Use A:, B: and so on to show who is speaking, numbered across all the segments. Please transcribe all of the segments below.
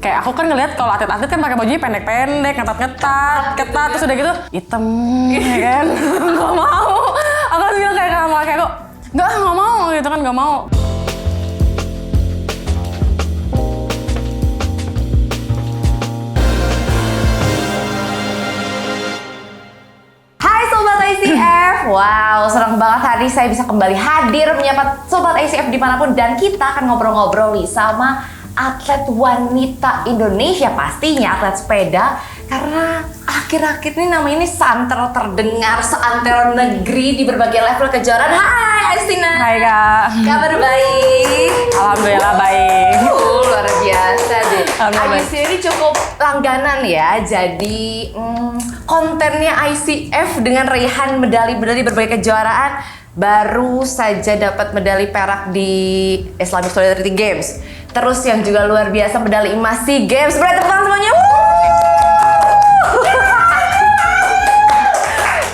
A: Kayak aku kan ngeliat kalau atlet-atlet kan pakai bajunya pendek-pendek, ketat, terus udah gitu hitam, ya kan? Gak mau. Aku harus bilang kayak sama kakek aku, nggak mau gitu kan, nggak mau.
B: Hai Sobat ICF, wow senang banget hari saya bisa kembali hadir menyapa Sobat ICF dimanapun. Dan kita akan ngobrol-ngobrol nih sama atlet wanita Indonesia, pastinya atlet sepeda. Karena akhir-akhir ini nama ini santero terdengar seantero negeri di berbagai level kejuaraan. Hai Aistina.
A: Hai Kak.
B: Kabar baik?
A: Alhamdulillah baik.
B: Luar biasa deh.
A: Alhamdulillah.
B: ICF ini cukup langganan ya, jadi kontennya ICF dengan raihan medali-medali berbagai kejuaraan. Baru saja dapat medali perak di Islamic Solidarity Games. Terus yang juga luar biasa medali emas SEA Games. Beri tepuk tangan semuanya.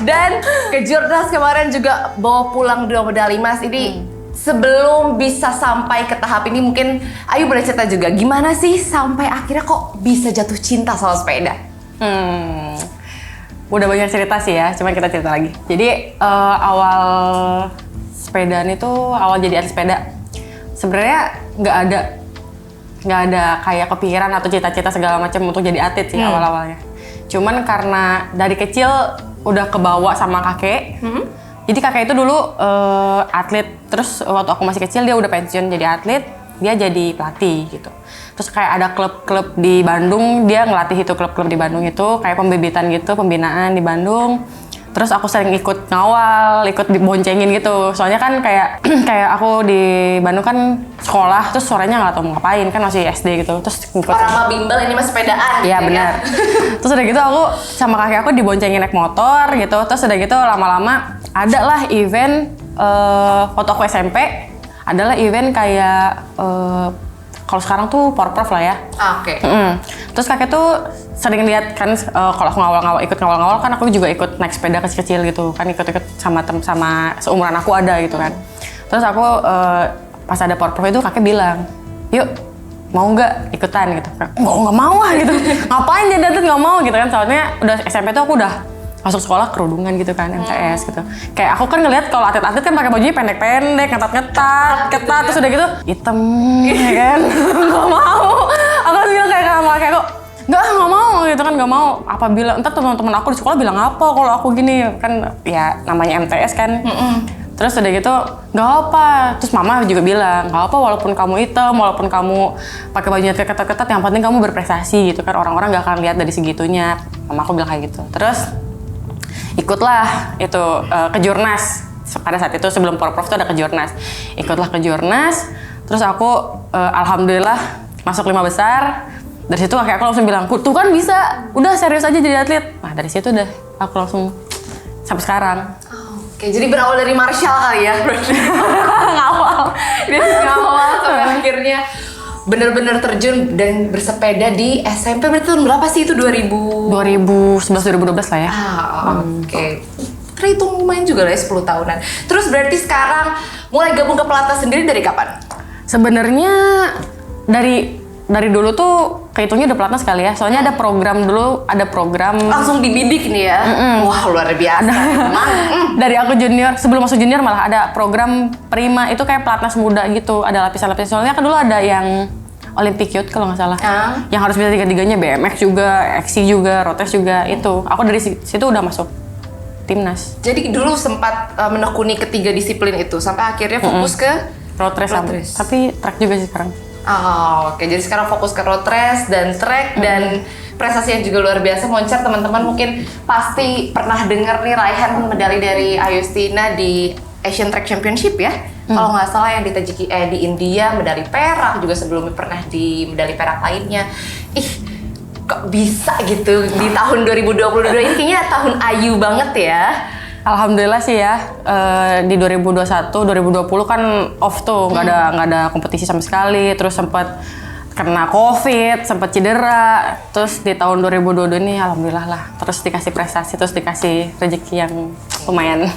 B: Dan Kejurnas kemarin juga bawa pulang 2 medali emas. Ini sebelum bisa sampai ke tahap ini, mungkin Ayu boleh cerita juga gimana sih sampai akhirnya kok bisa jatuh cinta sama sepeda?
A: Udah banyak cerita sih ya, cuman kita cerita lagi. Jadi awal sepedaan itu, awal jadi atlet sepeda, sebenarnya nggak ada kayak kepikiran atau cita-cita segala macam untuk jadi atlet sih awal-awalnya. Cuman karena dari kecil udah kebawa sama kakek. Jadi kakek itu dulu atlet, terus waktu aku masih kecil dia udah pensiun jadi atlet, dia jadi pelatih gitu. Terus kayak ada klub-klub di Bandung, dia ngelatih itu klub-klub di Bandung itu kayak pembibitan gitu, pembinaan di Bandung. Terus aku sering ikut ngawal, ikut diboncengin gitu. Soalnya kan kayak kayak aku di Bandung kan sekolah, terus sorenya nggak tahu mau ngapain, kan masih SD gitu. Terus ngikut
B: Orang mah bimbel, ini mah sepedaan.
A: iya
B: gitu
A: benar. Terus udah gitu aku sama kakek aku diboncengin naik motor gitu. Terus udah gitu lama-lama adalah event waktu aku SMP, adalah event kayak kalau sekarang tuh porprov lah ya.
B: Oke.
A: Terus kakek tuh sering lihat kan kalau aku ikut ngawal-ngawal kan aku juga ikut naik sepeda kecil-kecil gitu kan, ikut sama seumuran aku ada gitu kan. Terus aku pas ada porprov itu kakek bilang, yuk mau nggak ikutan gitu. Nggak mau ah gitu. Ngapain jadi atlet, nggak mau gitu kan. Soalnya udah SMP tuh aku udah masuk sekolah kerudungan gitu kan, MTS gitu. Kayak aku kan ngeliat kalau atlet-atlet kan pakai bajunya pendek-pendek, ketat, terus udah gitu hitam, ya kan. Nggak mau. Aku harus bilang kayak sama kakek aku, nggak mau gitu kan, nggak mau. Apa bilang, entar teman-teman aku di sekolah bilang apa kalau aku gini kan, ya namanya MTS kan. Terus udah gitu, nggak apa. Terus mama juga bilang, nggak apa walaupun kamu hitam, walaupun kamu pakai bajunya ketat-ketat, yang penting kamu berprestasi gitu kan. Orang-orang nggak akan lihat dari segitunya. Mama aku bilang kayak gitu. Terus ikutlah itu Kejurnas. Pada saat itu sebelum porprov itu ada Kejurnas. Ikutlah Kejurnas. Terus aku alhamdulillah masuk 5 besar. Dari situ kakek aku langsung bilang, tuh kan bisa, udah serius aja jadi atlet. Nah dari situ udah aku langsung sampai sekarang.
B: Oke, jadi berawal dari Marshall kali ya?
A: Ngawal.
B: Dia ngawal sampai akhirnya bener-bener terjun dan bersepeda di SMP. Berarti tahun berapa sih itu?
A: 2011-2012 lah ya.
B: Oke. Terhitung lumayan juga lah ya, 10 tahunan. Terus berarti sekarang mulai gabung ke pelatnas sendiri dari kapan?
A: Sebenarnya dari dulu tuh kehitungnya udah pelatnas kali ya. Soalnya ada program dulu,
B: Langsung dibidik nih ya? Wah luar biasa.
A: dari aku junior, sebelum masuk junior malah ada program Prima, itu kayak pelatnas muda gitu, ada lapisan-lapisan. Soalnya kan dulu ada yang Olympic Youth kalau nggak salah, yang harus bisa tiga-tiganya, BMX juga, XC juga, rotes juga, itu. Aku dari situ udah masuk timnas.
B: Jadi dulu sempat menekuni ketiga disiplin itu, sampai akhirnya fokus ke
A: road race. Tapi track juga sih sekarang.
B: Oke. Jadi sekarang fokus ke road race dan track dan prestasi yang juga luar biasa. Moncer, teman-teman mungkin pasti pernah dengar nih raihan medali dari Ayustina di Asian Track Championship ya. Kalau nggak salah yang di India medali perak, juga sebelumnya pernah di medali perak lainnya. Kok bisa gitu di tahun 2022 ini, kayaknya tahun Ayu banget ya.
A: Alhamdulillah sih ya, di 2021, 2020 kan off tuh, nggak ada kompetisi sama sekali. Terus sempat kena COVID, sempat cedera. Terus di tahun 2022 ini alhamdulillah lah, terus dikasih prestasi, terus dikasih rezeki yang lumayan.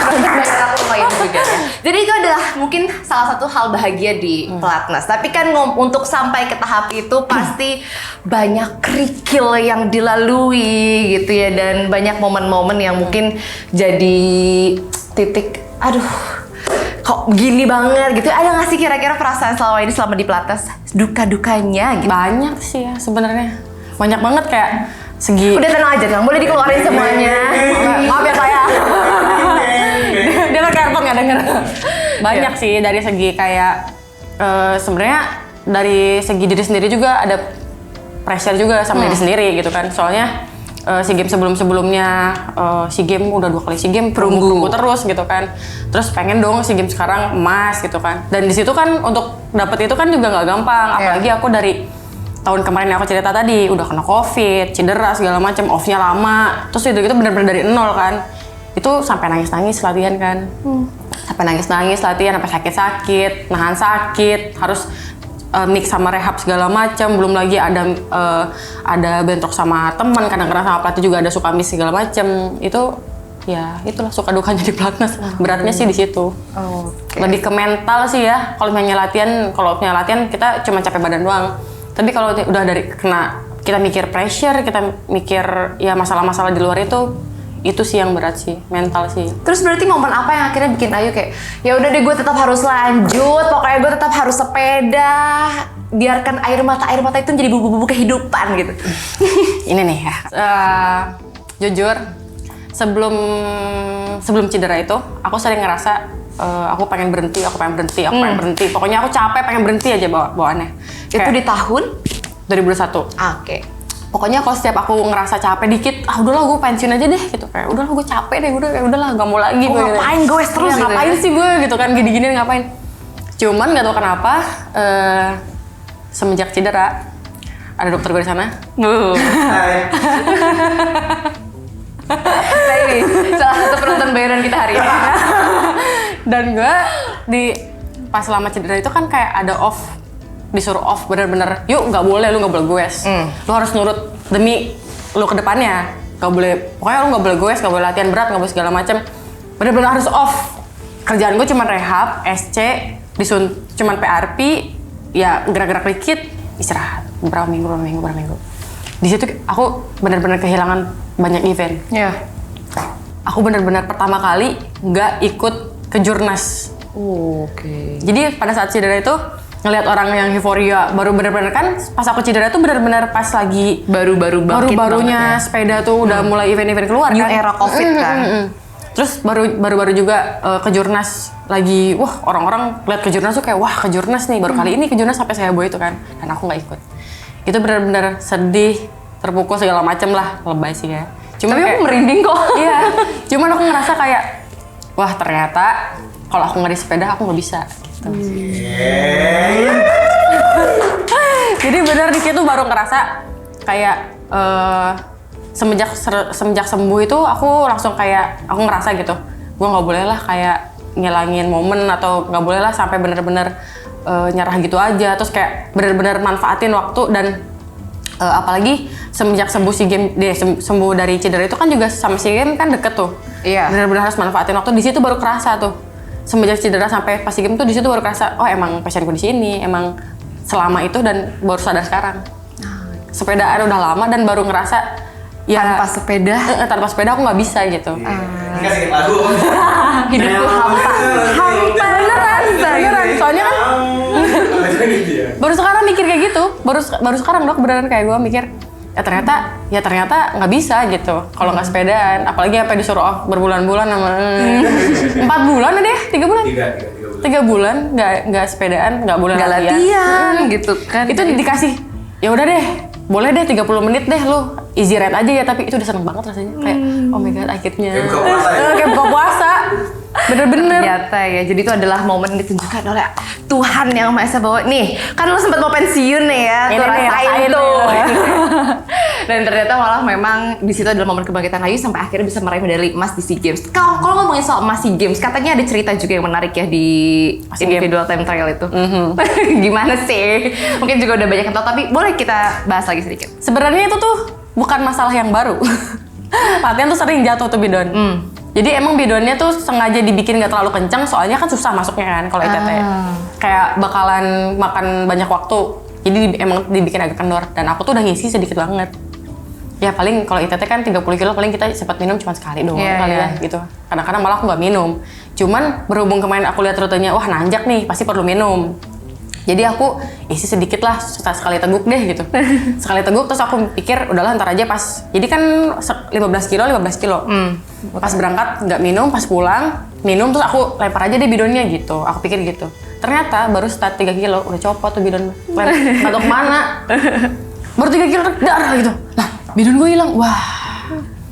B: Untuk bayar aku lumayan juga. Jadi itu adalah mungkin salah satu hal bahagia di pelatnas. Tapi kan untuk sampai ke tahap itu pasti banyak kerikil yang dilalui gitu ya, dan banyak momen-momen yang mungkin jadi titik, aduh kok gini banget gitu. Ada nggak sih kira-kira perasaan selama ini selama di pelatnas duka-dukanya gitu?
A: Banyak sih ya sebenarnya. Banyak banget kayak segi.
B: Udah tenang aja Kang, boleh dikeluarin semuanya.
A: Maaf ya saya. Dia pakai earphone nggak denger. Banyak sih dari segi kayak sebenarnya dari segi diri sendiri juga ada pressure juga sama diri sendiri gitu kan. Soalnya SEA Games sebelum-sebelumnya SEA Games udah 2 kali SEA Games perunggu terus gitu kan. Terus pengen dong SEA Games sekarang emas gitu kan. Dan di situ kan untuk dapet itu kan juga nggak gampang. Apalagi aku dari tahun kemarin yang aku cerita tadi udah kena COVID, cedera segala macam, off-nya lama. Terus itu benar-benar dari nol kan. Itu sampai nangis-nangis latihan kan. Sampai nangis-nangis latihan, sampai sakit-sakit, nahan sakit, harus mix sama rehab segala macam, belum lagi ada bentrok sama teman, kadang-kadang sama pelatih juga ada suka miss segala macam. Itu ya itulah suka dukanya di pelatnas. Beratnya sih di situ. Lebih ke mental sih ya. Kalau punya latihan kita cuma capek badan doang. Tapi kalau udah dari kita mikir pressure, kita mikir ya masalah-masalah di luar itu sih yang berat sih, mental sih.
B: Terus berarti momen apa yang akhirnya bikin Ayu kayak ya udah deh gue tetap harus lanjut, pokoknya gue tetap harus sepeda, biarkan air mata itu menjadi bumbu-bumbu kehidupan gitu.
A: Ini nih ya, jujur sebelum cedera itu aku sering ngerasa aku pengen berhenti. Pokoknya aku capek, pengen berhenti aja bawaannya.
B: Itu di tahun
A: 2021.
B: Oke.
A: Pokoknya kalau setiap aku ngerasa capek dikit, udahlah gue pensiun aja deh gitu, kayak udahlah gue capek deh, udahlah nggak mau lagi.
B: Ngapain gue terus
A: ya,
B: gitu
A: ngapain
B: ya?
A: sih gue gitu kan, gini-gini ngapain. Cuman nggak tahu kenapa semenjak cedera ada dokter gue di sana.
B: Nah ini salah satu penonton bayaran kita hari ini.
A: Dan gue pas selama cedera itu kan kayak ada disuruh off bener-bener, yuk nggak boleh goes, lu harus nurut demi lu ke depannya, pokoknya lu nggak boleh goes, nggak boleh latihan berat, nggak boleh segala macam, bener-bener harus off. Kerjaan gue cuma rehab, SC, cuman PRP, ya gerak-gerak dikit, istirahat berapa minggu. Di situ aku bener-bener kehilangan banyak event.
B: Iya.
A: Aku bener-bener pertama kali nggak ikut ke Jurnas.
B: Oke.
A: Jadi pada saat cedera itu ngelihat orang yang euforia, baru bener-bener kan pas aku cedera tuh bener-bener pas lagi baru-barunya sepeda tuh udah mulai event-event keluar
B: New
A: kan.
B: era COVID kan.
A: Terus baru juga ke Jurnas lagi, wah orang-orang lihat ke Jurnas tuh kayak wah ke Jurnas nih, baru kali ini ke Jurnas sampai saya bawa itu kan, dan aku nggak ikut. Itu bener-bener sedih, terpukul segala macem lah, lebay sih ya.
B: Tapi aku merinding kok.
A: Iya, cuman aku ngerasa kayak wah ternyata kalau aku nggak di sepeda aku nggak bisa. Jadi benar di situ baru ngerasa kayak semenjak sembuh itu aku langsung kayak aku ngerasa gitu, gue nggak boleh lah kayak ngilangin momen atau nggak boleh lah sampai bener-bener nyerah gitu aja. Terus kayak bener-bener manfaatin waktu dan apalagi semenjak sembuh SEA Games, sembuh dari cedera itu kan juga sama SEA Games kan deket tuh.
B: Iya.
A: Bener-bener harus manfaatin waktu. Di situ baru kerasa tuh. Semenjak cedera sampai pas SEA Games tuh di situ baru kerasa, oh emang passionku di sini, emang selama itu, dan baru sadar sekarang. Sepedaan udah lama dan baru ngerasa ya tanpa sepeda aku nggak bisa gitu.
C: Kasih lagu.
B: Hidupku hampa
A: Beneran. Soalnya kan baru sekarang mikir kayak gitu, baru sekarang dok beneran kayak gue mikir ya ternyata nggak bisa gitu kalau nggak sepedaan, apalagi apa disuruh off berbulan-bulan sama 4 bulan deh, 3 bulan. 3 bulan nggak sepedaan, nggak boleh
B: latihan gitu kan.
A: Itu dikasih ya udah deh, boleh deh 30 menit deh lu easy ride aja ya, tapi itu udah seneng banget rasanya kayak oh my god akhirnya kayak buka puasa. Bener-bener.
B: Ternyata ya, jadi itu adalah momen yang ditunjukkan oleh Tuhan yang Maha Esa bahwa nih, kan lu sempat mau pensiun nih ya, tuh rasain tuh. Dan ternyata malah memang di situ adalah momen kebangkitan Ayu sampai akhirnya bisa meraih medali emas di SEA Games. Kalau ngomongin soal emas SEA Games, katanya ada cerita juga yang menarik ya di individual time trial itu. Gimana sih? Mungkin juga udah banyak yang tahu, tapi boleh kita bahas lagi sedikit.
A: Sebenarnya itu tuh bukan masalah yang baru. Latihan tuh sering jatuh tuh Bidon. Jadi emang bidonnya tuh sengaja dibikin nggak terlalu kencang, soalnya kan susah masuknya kan kalau ITT. Kayak bakalan makan banyak waktu. Jadi emang dibikin agak kendor. Dan aku tuh udah ngisi sedikit banget. Ya paling kalau ITT kan 30 kilo paling kita sempat minum cuma sekali doang kali ya gitu. Kadang-kadang malah aku nggak minum. Cuman berhubung kemarin aku lihat rutenya, wah nanjak nih, pasti perlu minum. Jadi aku isi sedikit lah, sekali teguk deh gitu. Sekali teguk terus aku pikir udahlah ntar aja pas. Jadi kan 15 kilo. Pas berangkat nggak minum, pas pulang minum terus aku lempar aja deh bidonnya gitu. Aku pikir gitu. Ternyata baru start 3 kilo udah copot tuh bidon. Nggak tahu kemana. Baru 3 kilo darah gitu. Lah bidon gue hilang. Wah.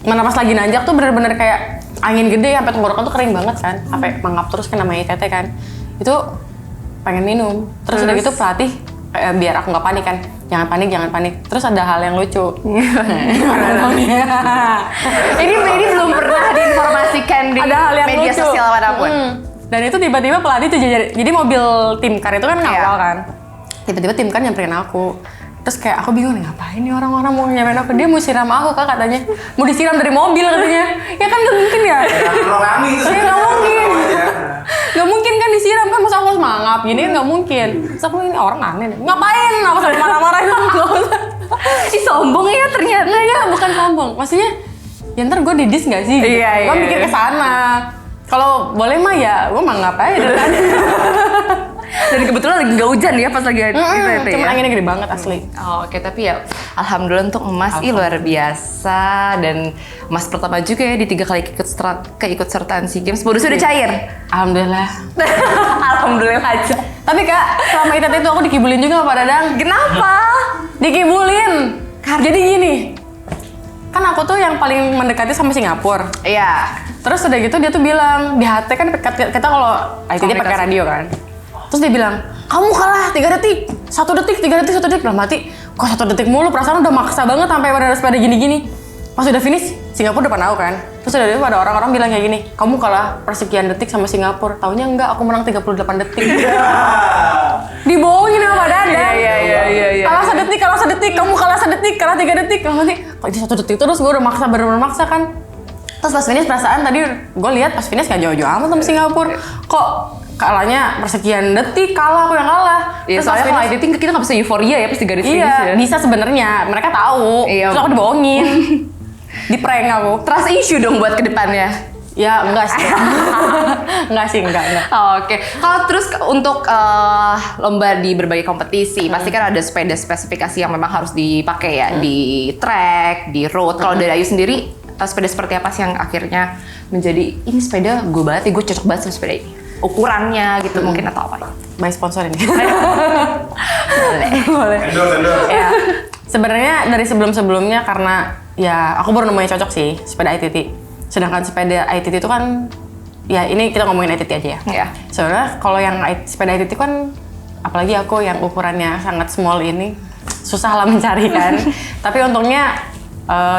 A: Mana pas lagi nanjak tuh bener-bener kayak angin gede sampai tenggorokan tuh kering banget kan. Sampai mangap terus kan namanya ITT kan. Itu pengen minum. Terus udah gitu pelatih biar aku nggak panik kan. Jangan panik. Terus ada hal yang lucu.
B: ini belum pernah diinformasikan di
A: ada hal yang
B: media
A: lucu.
B: sosial manapun.
A: Dan itu tiba-tiba pelatih tuh jadi mobil tim kar itu kan ngawal kan. Tiba-tiba tim kar nyamperin aku. Terus kayak aku bingung nih ngapain nih orang-orang mau nyamperin aku. Dia mau siram aku Kak katanya. Mau disiram dari mobil katanya. Ya kan nggak mungkin ya. Nggak mungkin. Gak mungkin kan disiram kan, masa aku mangap gini kan gak mungkin. Terus aku ini orang aneh nih. Ngapain? Aku sampai marah-marahin
B: Si sombong ya ternyata.
A: ya bukan sombong. Maksudnya ya ntar gue didis gak sih?
B: Iya,
A: gue
B: iya,
A: mikir
B: iya.
A: ke sana. Kalau boleh mah ya gue mah ngapain kan.
B: Dan kebetulan lagi nggak hujan ya pas lagi ITT
A: Cuma
B: ya.
A: anginnya gede banget asli.
B: Oh, oke, tapi ya alhamdulillah untuk emas luar biasa, dan emas pertama juga ya di 3 kali keikutsertaan SEA Games. Modusnya udah cair.
A: Alhamdulillah.
B: Alhamdulillah aja.
A: Tapi Kak, selama ITT itu aku dikibulin juga sama Pak Dadang.
B: Kenapa?
A: Dikibulin. Jadi gini, kan aku tuh yang paling mendekati sama Singapura.
B: Iya.
A: Terus udah gitu dia tuh bilang, di HT kan kita kalau ITT pakai radio kan. Terus dia bilang, kamu kalah 3 detik, 1 detik, 3 detik, 1 detik. Dalam hati, kok 1 detik mulu, perasaan udah maksa banget sampai pada gini-gini. Pas udah finish, Singapura depan aku kan. Terus udah gitu ada orang-orang bilang kayak gini, kamu kalah persekian detik sama Singapura. Taunya enggak, aku menang 38 detik. Dibohongin sama Pak Dadang.
B: Iya.
A: Kalah sedetik, kamu kalah sedetik, kalah 3 detik. Dalam hati, kok ini 1 detik terus gue udah maksa, bener-bener maksa kan. Terus pas finish perasaan tadi gue lihat pas finish gak jauh-jauh amat sama Singapura. Kok kalahnya persekian detik, kalah aku yang kalah.
B: Iya,
A: Terus
B: soalnya
A: pas
B: kalau
A: finish,
B: editing kita nggak bisa euforia ya pas di garis finish
A: iya,
B: ya.
A: bisa sebenarnya. Mereka tahu.
B: Iya.
A: Terus aku dibohongin. Di prank aku.
B: Trust issue dong buat kedepannya.
A: Ya enggak sih. enggak.
B: Oke. Kalau terus untuk lomba di berbagai kompetisi, pasti kan ada sepeda spesifikasi yang memang harus dipakai ya di track, di road. Kalau dari Ayu sendiri, sepeda seperti apa sih yang akhirnya menjadi ini sepeda gue banget, gue cocok banget sama sepeda ini? Ukurannya gitu mungkin atau apa?
A: By sponsor ini.
B: Boleh.
C: Endorse.
A: Ya. Sebenarnya dari sebelum-sebelumnya karena ya aku baru nemuin cocok sih sepeda ITT. Sedangkan sepeda ITT itu kan ya ini kita ngomongin ITT aja ya.
B: Iya.
A: Sebenarnya kalau yang sepeda ITT kan apalagi aku yang ukurannya sangat small ini susah lah mencari kan. Tapi untungnya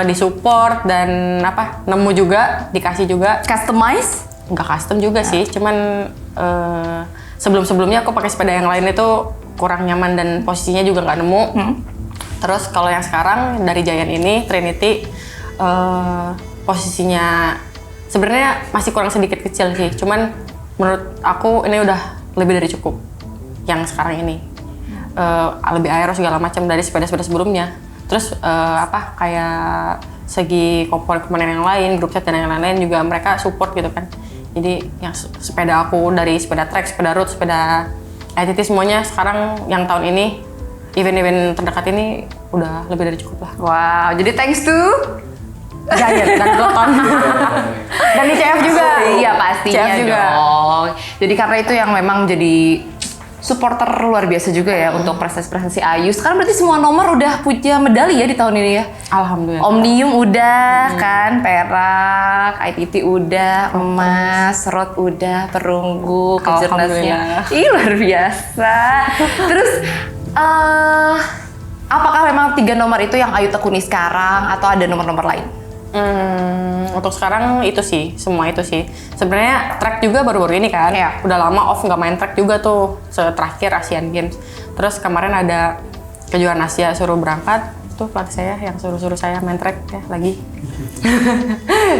A: disupport dan nemu juga, dikasih juga.
B: Customize?
A: Nggak custom juga sih, cuman sebelum-sebelumnya aku pakai sepeda yang lain itu kurang nyaman dan posisinya juga nggak nemu. Terus kalau yang sekarang dari Giant ini Trinity posisinya sebenarnya masih kurang sedikit kecil sih, cuman menurut aku ini udah lebih dari cukup yang sekarang ini. Lebih aero segala macam dari sepeda-sepeda sebelumnya. Terus kayak segi komponen yang lain, grup set dan yang lain-lain juga mereka support gitu kan. Jadi yang sepeda aku dari sepeda track, sepeda road, sepeda ITT semuanya sekarang yang tahun ini event-event terdekat ini udah lebih dari cukup lah.
B: Wow, jadi thanks to
A: Giant dan Proton. Dan di CF juga.
B: Iya pastinya
A: CF juga.
B: dong. Jadi karena itu yang memang jadi supporter luar biasa juga ya untuk prestasi-prestasi Ayu. Sekarang berarti semua nomor udah punya medali ya di tahun ini ya?
A: Alhamdulillah.
B: Omnium udah kan, perak, ITT udah, emas, road udah, perunggu, kejernasnya. Ih luar biasa. Terus apakah memang 3 nomor itu yang Ayu tekuni sekarang atau ada nomor-nomor lain?
A: Untuk sekarang itu sih, semua itu sih. Sebenarnya track juga baru-baru ini kan.
B: Iya.
A: Udah lama off nggak main track juga tuh. Terakhir Asian Games. Terus kemarin ada kejuaraan Asia suruh berangkat. tuh pelatih saya yang suruh saya main track ya lagi.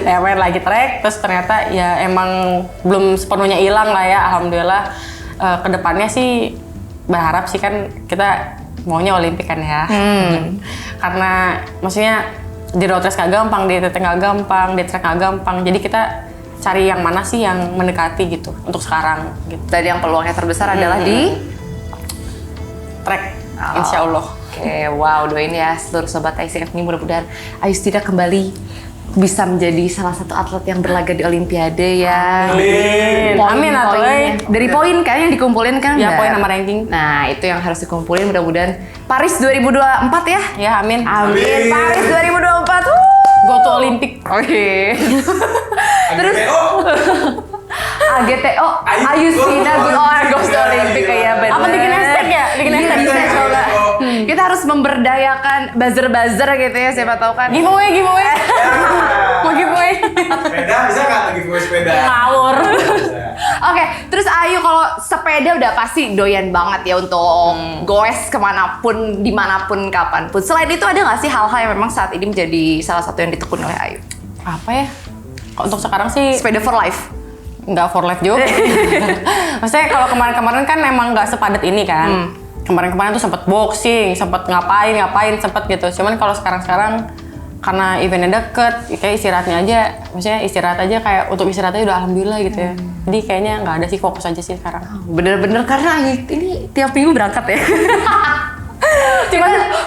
A: Ya main lagi track, terus ternyata ya emang belum sepenuhnya hilang lah ya, alhamdulillah. Kedepannya sih berharap sih kan kita maunya Olimpik kan ya. Karena maksudnya di road race gak gampang, di TT gak gampang, di track gak gampang. Jadi kita cari yang mana sih yang mendekati gitu untuk sekarang gitu.
B: Dan yang peluangnya terbesar adalah di
A: track, insya Allah.
B: Oke, wow, doain ya seluruh sobat ICF ini mudah-mudahan Ayustina kembali bisa menjadi salah satu atlet yang berlaga di Olimpiade ya.
C: Amin.
A: Amin,
B: Poin-poinnya. Dari poin kan yang dikumpulin kan?
A: Ya,
B: Mbak?
A: poin sama ranking.
B: Nah, itu yang harus dikumpulin mudah-mudahan Paris 2024 ya.
A: Ya, amin.
B: Amin. Paris 2024.
A: Go to Olimpik.
B: Oke.
C: Terus
B: AGTO Ayustina Good Goes to Olympic ya benar.
A: Apa bikin hashtag ya? Bikin hashtag
B: Bisa
A: bisa
B: coba. Kita harus memberdayakan buzzer-buzzer gitu ya, siapa tahu kan.
A: Giveaway. Mau giveaway.
C: Sepeda bisa nggak lagi giveaway sepeda?
A: Ngawur.
B: Oke, terus Ayu kalau sepeda udah pasti doyan banget ya untuk goes kemanapun, dimanapun, kapanpun. Selain itu ada nggak sih hal-hal yang memang saat ini menjadi salah satu yang ditekuni oleh Ayu?
A: Apa ya? Kok untuk sekarang sih
B: Sepeda for life.
A: nggak for life juga. Maksudnya kalau kemarin-kemarin kan emang nggak sepadat ini kan. Kemarin-kemarin tuh sempet boxing, sempet ngapain, sempet gitu. Cuman kalau sekarang karena eventnya deket, kayak istirahatnya aja, maksudnya istirahat aja kayak untuk istirahatnya udah alhamdulillah gitu ya. Jadi kayaknya nggak ada sih, fokus aja sih sekarang.
B: Bener-bener karena Ayu ini tiap minggu berangkat ya.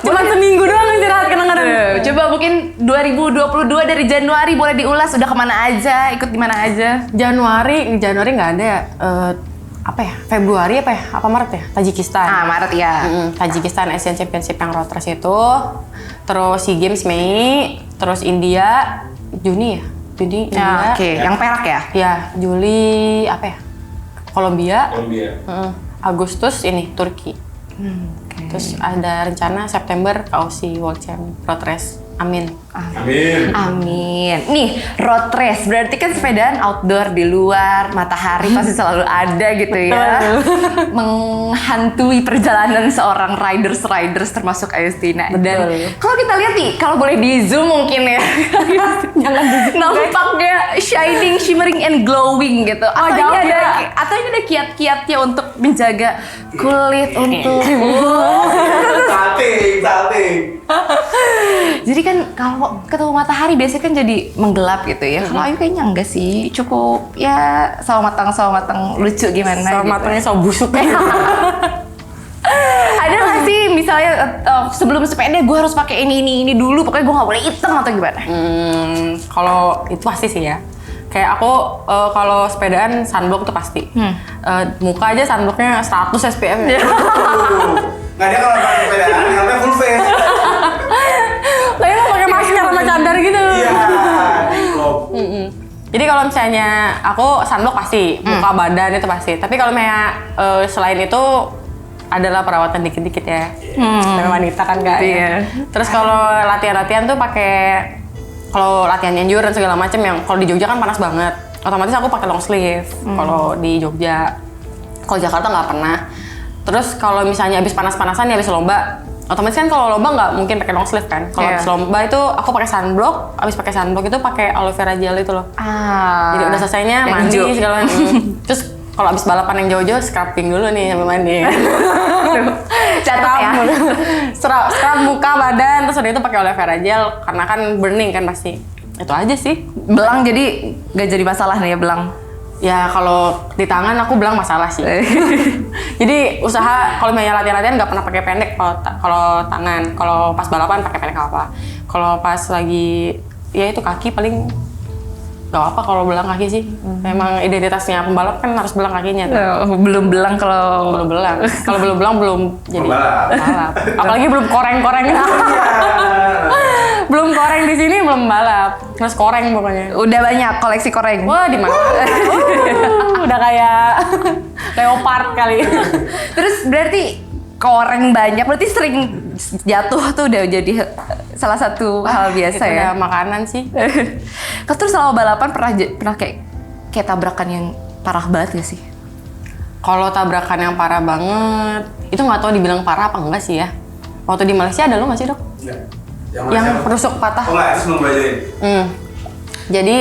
A: Cuman seminggu doang istirahat kadang-kadang.
B: Coba mungkin 2022 dari Januari boleh diulas udah kemana aja, ikut di mana aja?
A: Januari nggak ada. Apa ya? Februari apa ya? Apa Maret ya? Tajikistan.
B: Maret ya.
A: Tajikistan Asian Championship yang road race itu. Terus SEA Games Mei. Terus India Juni ya? Juni India.
B: Oke, yang perak ya?
A: Ya, Juli apa ya? Kolombia.
C: Kolombia.
A: Agustus ini Turki. Terus ada rencana September KOC World Champ Road Race. Amin.
C: Amin.
B: Amin. Nih, road race berarti kan sepedaan outdoor di luar, matahari pasti selalu ada gitu ya. Menghantui perjalanan seorang riders termasuk Ayustina. Dan kalau kita lihat nih, kalau boleh di zoom mungkin ya.
A: Jangan di zoom.
B: Nampaknya shining, shimmering and glowing gitu.
A: Oh, jauh ya.
B: Atau ini ada kiat-kiatnya untuk menjaga kulit untuk
C: Salting.
B: Jadi kan kalau ketemu matahari biasanya kan jadi menggelap gitu ya. Kalau Ayu kayaknya enggak sih, cukup ya sawo matang lucu gimana
A: Sama
B: gitu.
A: matangnya so busuk.
B: Ada nggak sih misalnya sebelum sepeda gue harus pakai ini dulu, pokoknya gue nggak boleh hitam atau gimana?
A: Kalau itu pasti sih ya. Kayak aku kalau sepedaan sunblock tuh pasti. Muka aja sunblocknya 100 SPF ya.
C: Nggak ada kalau pakai sepedaan, helmnya full face.
A: Tapi lo pakai masker sama cadar gitu.
C: Iya. Niklop.
A: Jadi kalau misalnya aku sunblock pasti, muka badan itu pasti. Tapi kalau misalnya selain itu adalah perawatan dikit-dikit ya. Namanya wanita kan Kak.
B: Iya.
A: Terus kalau latihan-latihan tuh pakai, kalau latihan endurance segala macam yang kalau di Jogja kan panas banget. Otomatis aku pakai long sleeve kalau di Jogja. Kalau Jakarta nggak pernah. Terus kalau misalnya habis panas-panasan ya habis lomba, otomatis kan kalau lomba nggak mungkin pakai long sleeve kan. Kalau habis lomba itu aku pakai sunblock, habis pakai sunblock itu pakai aloe vera gel itu loh. Jadi udah selesainya
B: yang
A: mandi
B: hijau.
A: segala Terus kalau habis balapan yang jauh-jauh scrubbing dulu nih sampai mandi.
B: Catat ya.
A: Scrub muka, badan, terus udah itu pakai aloe vera gel karena kan burning kan pasti. Itu aja sih.
B: Belang jadi nggak jadi masalah nih ya belang.
A: Ya kalau di tangan aku bilang masalah sih. Jadi usaha kalau misalnya latihan-latihan nggak pernah pakai pendek kalau tangan. Kalau pas balapan pakai pendek apa. Kalau pas lagi ya itu kaki paling nggak apa kalau belang kaki sih. Memang identitasnya pembalap kan harus belang kakinya.
B: Belum belang kalau
A: Belum belang. Kalau belum belang belum jadi
C: Pembalap.
A: balap. Apalagi belum koreng-koreng. Belum koreng di sini belum balap. Terus koreng pokoknya.
B: udah banyak koleksi koreng.
A: Wah, di mana? Udah kayak leopard kali.
B: Terus berarti koreng banyak, berarti sering jatuh tuh udah jadi salah satu hal biasa
A: Itu
B: ya.
A: udah makanan sih.
B: Terus selama balapan pernah kayak tabrakan yang parah banget gak sih?
A: Kalau tabrakan yang parah banget, itu nggak tahu dibilang parah apa enggak sih ya. Waktu di Malaysia ada lo nggak sih dok?
C: Enggak.
A: Yang penusuk patah.
C: Oh enggak, itu sebelum belajarin.
A: Jadi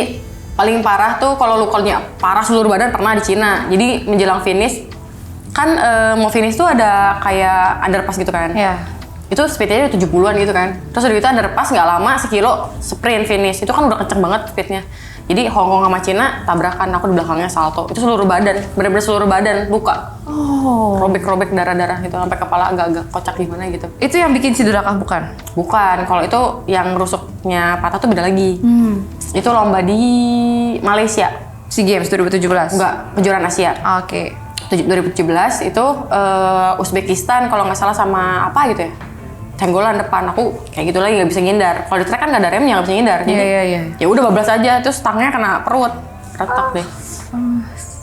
A: paling parah tuh kalau lukanya parah seluruh badan pernah di Cina. Jadi menjelang finish kan mau finish tuh ada kayak underpass gitu kan.
B: Iya.
A: Itu speednya 70-an gitu kan. Terus udah gitu underpass nggak lama sekilo sprint finish. Itu kan udah kenceng banget speednya. Jadi Hong Kong sama Cina tabrakan, aku di belakangnya salto. Itu seluruh badan, bener-bener seluruh badan luka.
B: Oh.
A: Robek-robek darah-darah gitu sampai kepala agak-agak kocak gimana gitu.
B: Itu yang bikin cedera kah bukan?
A: Bukan, kalau itu yang rusuknya patah tuh beda lagi. Itu lomba di Malaysia.
B: SEA Games 2017.
A: Enggak, kejuaraan Asia.
B: Oke.
A: 2017 itu Uzbekistan kalau nggak salah sama apa gitu ya. Tenggolan depan, aku kayak gitu lagi nggak bisa ngindar. Kalau di track kan nggak ada remnya, nggak bisa ngindar. Jadi
B: Iya.
A: ya udah bablas aja, terus stangnya kena perut, retak deh.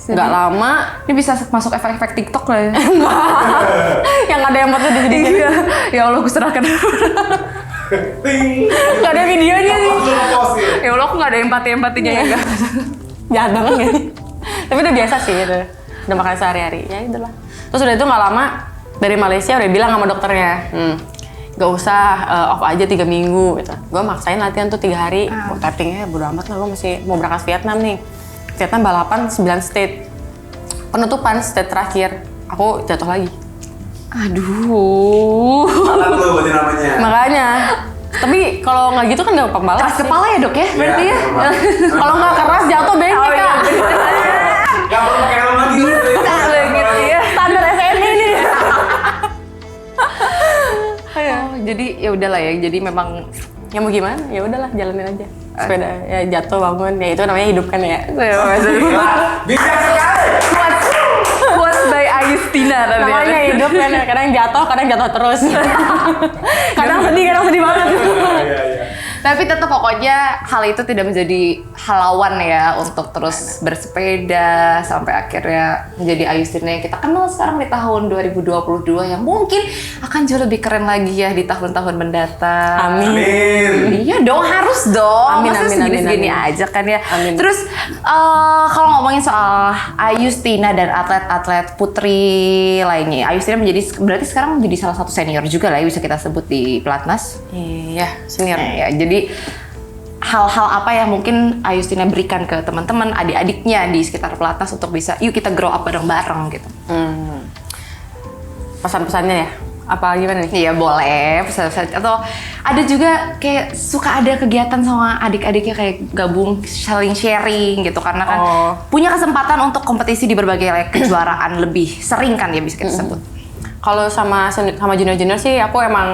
A: Nggak lama,
B: Ini bisa masuk efek-efek TikTok lah ya.
A: yang ada yang foto di sini.
B: Iya. Ya Allah, aku serahkan.
C: Ting.
A: Nggak ada videonya sih.
C: Langsung nge-post gitu.
B: Ya Allah, aku nggak ada empati-empatinya ya.
A: Jahat banget nggak sih? Tapi udah biasa sih gitu. Udah makan sehari-hari, ya itulah. Terus udah itu nggak lama, dari Malaysia udah bilang sama dokternya, gak usah off aja 3 minggu gitu. Gue maksain latihan tuh 3 hari, tappingnya bodo amat lah, gue masih mau berangkat Vietnam nih. Vietnam balapan 9 state. Penutupan state terakhir, aku jatuh lagi.
B: Aduh.
C: Alat lu berarti namanya.
A: Makanya, tapi kalau nggak gitu kan nggak apa-apa balap
B: Keras
A: sih.
B: kepala ya dok ya, berarti ya?
A: Kalau nggak keras jatuh bengkak kak.
C: Gak perlu pakai helm lagi.
B: Gitu ya.
A: Standar SNI ini.
B: Oh, jadi ya udahlah ya. Jadi memang
A: Ya mau gimana? Ya udahlah, jalanin aja. Sepeda ya jatuh bangun, ya itu namanya hidup kan ya.
C: Bijak sekali.
B: quotes by Ayustina tadi.
A: Namanya hidup kan, kadang jatuh terus. Kadang sedih banget.
C: Iya.
B: Tapi tetap pokoknya hal itu tidak menjadi halangan ya untuk terus bersepeda sampai akhirnya menjadi Ayustina yang kita kenal sekarang di tahun 2022 yang mungkin akan jauh lebih keren lagi ya di tahun-tahun mendatang.
A: Amin.
B: Iya dong, harus dong.
A: Amin,
B: Masa
A: amin,
B: segini-segini
A: amin.
B: aja kan ya.
A: Amin.
B: Terus kalau ngomongin soal Ayustina dan atlet-atlet putri lainnya, Ayustina berarti sekarang menjadi salah satu senior juga lah ya, bisa kita sebut di pelatnas.
A: Iya, senior.
B: Ya, jadi hal-hal apa yang mungkin Ayustina berikan ke teman-teman, adik-adiknya di sekitar pelatnas untuk bisa, yuk kita grow up bareng-bareng gitu.
A: Pesan-pesannya ya? Apa gimana nih?
B: Iya boleh, pesan-pesan. Atau ada juga kayak suka ada kegiatan sama adik-adiknya kayak gabung saling sharing gitu. Karena kan punya kesempatan untuk kompetisi di berbagai kejuaraan lebih sering kan ya bisa kita sebut.
A: Kalau sama junior-junior sih aku emang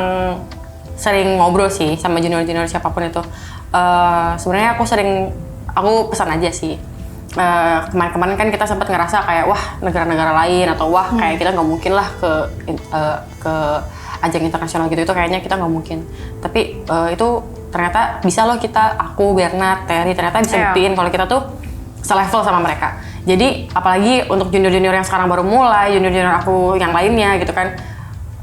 A: sering ngobrol sih sama junior-junior siapapun itu. Sebenarnya aku pesan aja sih. Kemarin-kemarin kan kita sempat ngerasa kayak wah negara-negara lain atau wah kayak kita nggak mungkin lah ke ajang internasional gitu, itu kayaknya kita nggak mungkin. Tapi itu ternyata bisa loh aku, Bernard, Terry ternyata bisa buktiin kalau kita tuh selevel sama mereka. Jadi apalagi untuk junior-junior yang sekarang baru mulai, junior-junior aku yang lainnya gitu kan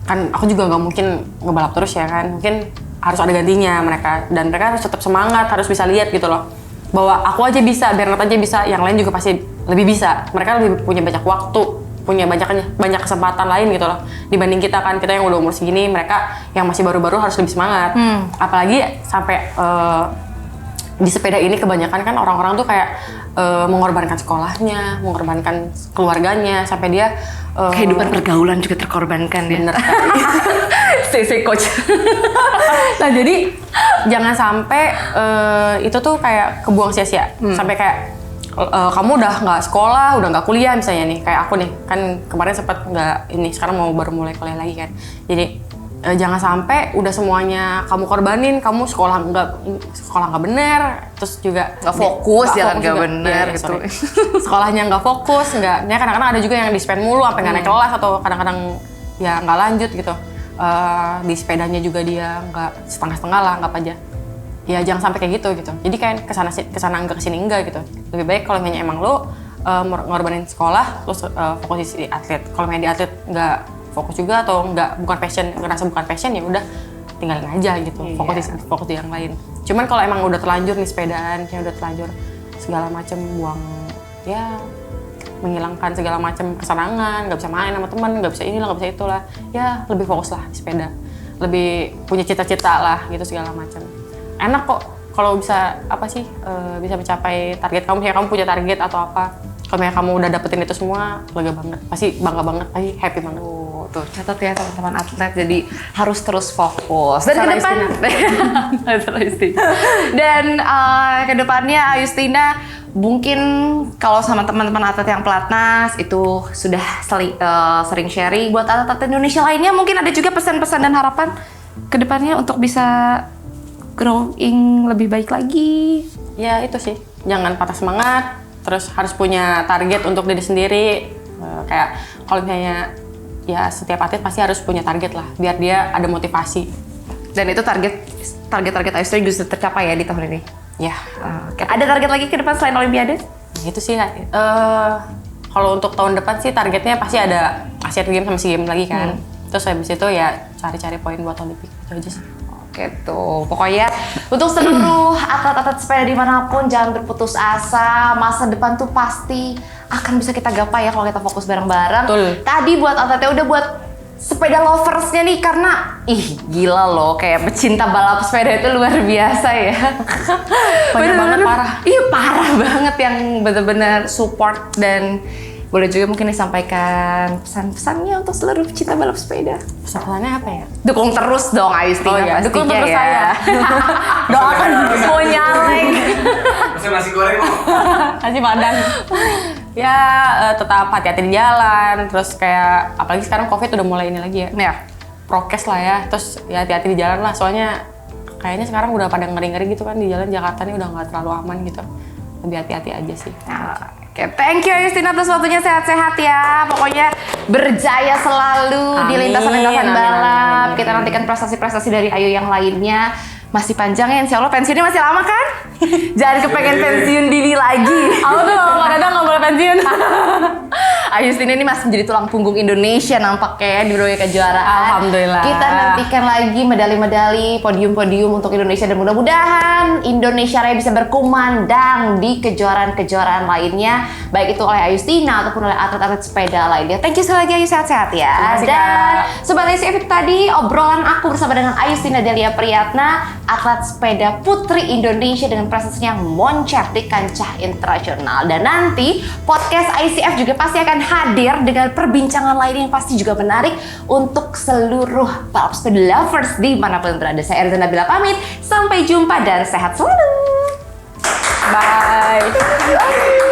A: aku juga nggak mungkin ngebalap terus ya kan, mungkin harus ada gantinya mereka, dan mereka harus tetap semangat, harus bisa lihat gitu loh bahwa aku aja bisa, Bernard aja bisa, yang lain juga pasti lebih bisa. Mereka lebih punya banyak waktu, punya banyak kesempatan lain gitu loh dibanding kita kan, kita yang udah umur segini, mereka yang masih baru-baru harus lebih semangat. Apalagi sampai di sepeda ini kebanyakan kan orang-orang tuh kayak mengorbankan sekolahnya, mengorbankan keluarganya, sampai dia
B: Kehidupan pergaulan juga terkorbankan ya.
A: bener sekali.
B: CC coach.
A: Nah jadi jangan sampai itu tuh kayak kebuang sia-sia, sampai kayak kamu udah nggak sekolah, udah nggak kuliah misalnya nih, kayak aku nih kan kemarin sempat nggak ini, sekarang mau baru mulai kuliah lagi kan. Jadi jangan sampai udah semuanya kamu korbanin, kamu sekolah nggak bener, terus juga
B: Nggak fokus, jalan nggak
A: juga.
B: bener
A: Iya,
B: gitu.
A: sorry. Sekolahnya nggak fokus, ya kadang-kadang ada juga yang di-spend mulu sampai nggak naik kelas, atau kadang-kadang ya nggak lanjut gitu. Di sepedanya juga dia nggak setengah-setengah lah, anggap aja. Ya jangan sampai kayak gitu. Jadi kayak kesana enggak kesini enggak gitu. Lebih baik kalau misalnya emang lo ngorbanin sekolah, terus fokus di atlet. Kalau misalnya di atlet nggak fokus juga atau bukan passion, ngerasa bukan passion, ya udah tinggalin aja gitu. Fokus di yang lain. Cuman kalau emang udah terlanjur nih sepedaan, kayak udah terlanjur segala macem buang, ya menghilangkan segala macam kesenangan, nggak bisa main sama teman, nggak bisa inilah, nggak bisa itulah, ya lebih fokus lah di sepeda. lebih punya cita-cita lah gitu segala macam. Enak kok kalau bisa bisa mencapai target kamu, kayak kamu punya target atau apa. Kalau kamu udah dapetin itu semua, lega banget, pasti bangga banget, pasti happy banget.
B: Tuh catat ya teman-teman atlet, jadi harus terus fokus dan ke depan dan ke depannya Ayustina mungkin kalau sama teman-teman atlet yang pelatnas itu sudah sering sharing buat atlet Indonesia lainnya, mungkin ada juga pesan-pesan dan harapan ke depannya untuk bisa growing lebih baik lagi.
A: Ya itu sih, jangan patah semangat, terus harus punya target untuk diri sendiri. Kayak kalau misalnya ya setiap atlet pasti harus punya target lah, biar dia ada motivasi.
B: Dan itu target Ayustina juga tercapai ya di tahun ini.
A: Ya,
B: Ada target lagi ke depan selain Olimpiade?
A: itu sih. Kalau untuk tahun depan sih targetnya pasti ada Asian Games sama SEA Games lagi kan. Terus habis itu ya cari-cari poin buat Olimpik, itu aja sih.
B: Gitu. Pokoknya untuk seluruh atlet-atlet sepeda dimanapun jangan berputus asa. Masa depan tuh pasti akan bisa kita gapai ya kalau kita fokus bareng-bareng.
A: Betul.
B: Tadi buat atletnya udah buat sepeda loversnya nih, karena gila loh, kayak pecinta balap sepeda itu luar biasa ya.
A: Banyak banget, parah.
B: Iya parah banget yang bener-bener support, dan boleh juga mungkin disampaikan pesan-pesannya untuk seluruh pecinta balap sepeda.
A: Pesan-pesannya apa ya?
B: Dukung terus dong Ayustina pastinya
A: dukung terus
B: ya.
A: saya. Doakan mau nyalek.
C: Pesan nasi goreng mau.
A: Kasih padang. Ya tetap hati-hati di jalan, terus kayak apalagi sekarang COVID udah mulai ini lagi ya.
B: Ya.
A: Prokes lah ya, terus ya hati-hati di jalan lah, soalnya kayaknya sekarang udah pada ngeri-ngeri gitu kan di jalan Jakarta nih, udah nggak terlalu aman gitu. Lebih hati-hati aja sih.
B: Oke, thank you Ayustina atas waktunya, sehat-sehat ya. Pokoknya berjaya selalu di
A: Amin,
B: lintasan-lintasan
A: amin,
B: balap.
A: amin.
B: Kita nantikan prestasi-prestasi dari Ayu yang lainnya. Masih panjang ya, insya Allah pensiunnya masih lama kan? Jangan kepengen pensiun dini lagi.
A: Aku tuh Pak Dadang nggak boleh pensiun.
B: Ayustina ini masih menjadi tulang punggung Indonesia nampaknya di berbagai kejuaraan.
A: Alhamdulillah.
B: Kita nantikan lagi medali-medali, podium-podium untuk Indonesia, dan mudah-mudahan Indonesia Raya bisa berkumandang di kejuaraan-kejuaraan lainnya, baik itu oleh Ayustina ataupun oleh atlet-atlet sepeda lainnya. Thank you sekali lagi Ayu, sehat-sehat ya.
A: Terima kasih,
B: Dan
A: Kak.
B: Sobat ICF, itu tadi obrolan aku bersama dengan Ayustina Delia Priyatna, atlet sepeda putri Indonesia dengan prestasinya moncer di kancah internasional. Dan nanti podcast ICF juga pasti akan hadir dengan perbincangan lain yang pasti juga menarik untuk seluruh balap sepeda lovers dimanapun berada. Saya Erzana Nabila pamit, sampai jumpa dan sehat selalu.
A: Bye.